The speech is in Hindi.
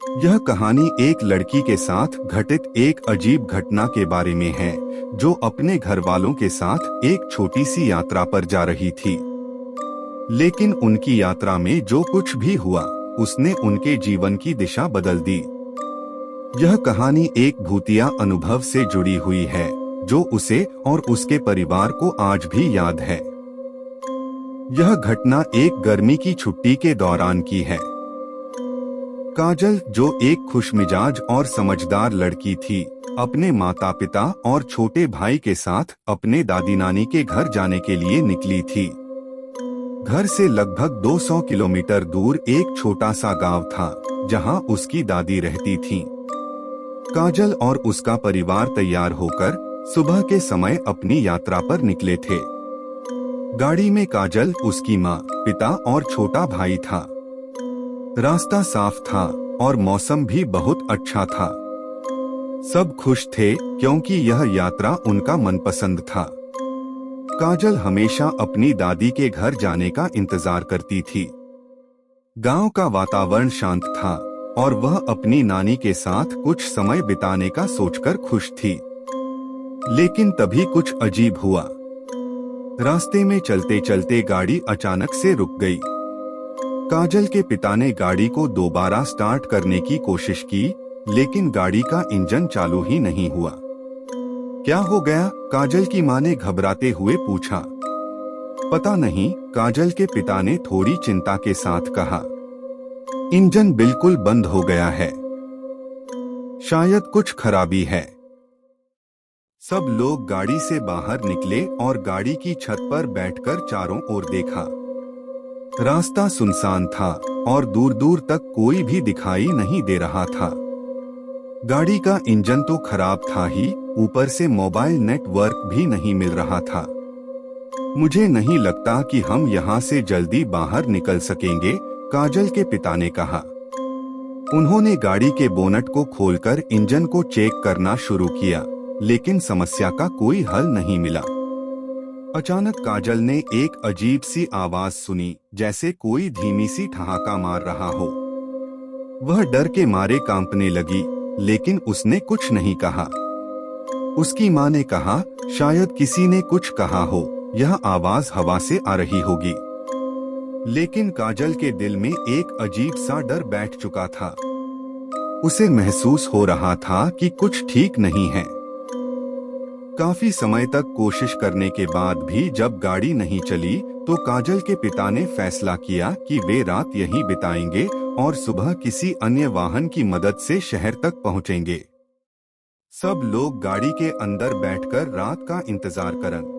यह कहानी एक लड़की के साथ घटित एक अजीब घटना के बारे में है, जो अपने घर वालों के साथ एक छोटी सी यात्रा पर जा रही थी। लेकिन उनकी यात्रा में जो कुछ भी हुआ, उसने उनके जीवन की दिशा बदल दी। यह कहानी एक भूतिया अनुभव से जुड़ी हुई है, जो उसे और उसके परिवार को आज भी याद है। यह घटना एक गर्मी की छुट्टी के दौरान की है। काजल, जो एक खुशमिजाज और समझदार लड़की थी, अपने माता पिता और छोटे भाई के साथ अपने दादी नानी के घर जाने के लिए निकली थी। घर से लगभग 200 किलोमीटर दूर एक छोटा सा गांव था, जहां उसकी दादी रहती थीं। काजल और उसका परिवार तैयार होकर सुबह के समय अपनी यात्रा पर निकले थे। गाड़ी में काजल, उसकी माँ, पिता और छोटा भाई था। रास्ता साफ था और मौसम भी बहुत अच्छा था। सब खुश थे क्योंकि यह यात्रा उनका मनपसंद था। काजल हमेशा अपनी दादी के घर जाने का इंतजार करती थी। गांव का वातावरण शांत था और वह अपनी नानी के साथ कुछ समय बिताने का सोचकर खुश थी। लेकिन तभी कुछ अजीब हुआ। रास्ते में चलते चलते गाड़ी अचानक से रुक गई। काजल के पिता ने गाड़ी को दोबारा स्टार्ट करने की कोशिश की, लेकिन गाड़ी का इंजन चालू ही नहीं हुआ। क्या हो गया? काजल की मां ने घबराते हुए पूछा। पता नहीं, काजल के पिता ने थोड़ी चिंता के साथ कहा। इंजन बिल्कुल बंद हो गया है। शायद कुछ खराबी है। सब लोग गाड़ी से बाहर निकले और गाड़ी की छत पर बैठकर चारों ओर देखा। रास्ता सुनसान था और दूर दूर तक कोई भी दिखाई नहीं दे रहा था। गाड़ी का इंजन तो खराब था ही, ऊपर से मोबाइल नेटवर्क भी नहीं मिल रहा था। मुझे नहीं लगता कि हम यहाँ से जल्दी बाहर निकल सकेंगे, काजल के पिता ने कहा। उन्होंने गाड़ी के बोनट को खोलकर इंजन को चेक करना शुरू किया, लेकिन समस्या का कोई हल नहीं मिला। अचानक काजल ने एक अजीब सी आवाज सुनी, जैसे कोई धीमी सी ठहाका मार रहा हो। वह डर के मारे कांपने लगी, लेकिन उसने कुछ नहीं कहा। उसकी मां ने कहा, शायद किसी ने कुछ कहा हो, यह आवाज हवा से आ रही होगी। लेकिन काजल के दिल में एक अजीब सा डर बैठ चुका था। उसे महसूस हो रहा था कि कुछ ठीक नहीं है। काफी समय तक कोशिश करने के बाद भी जब गाड़ी नहीं चली, तो काजल के पिता ने फैसला किया कि वे रात यहीं बिताएंगे और सुबह किसी अन्य वाहन की मदद से शहर तक पहुंचेंगे। सब लोग गाड़ी के अंदर बैठकर रात का इंतजार करन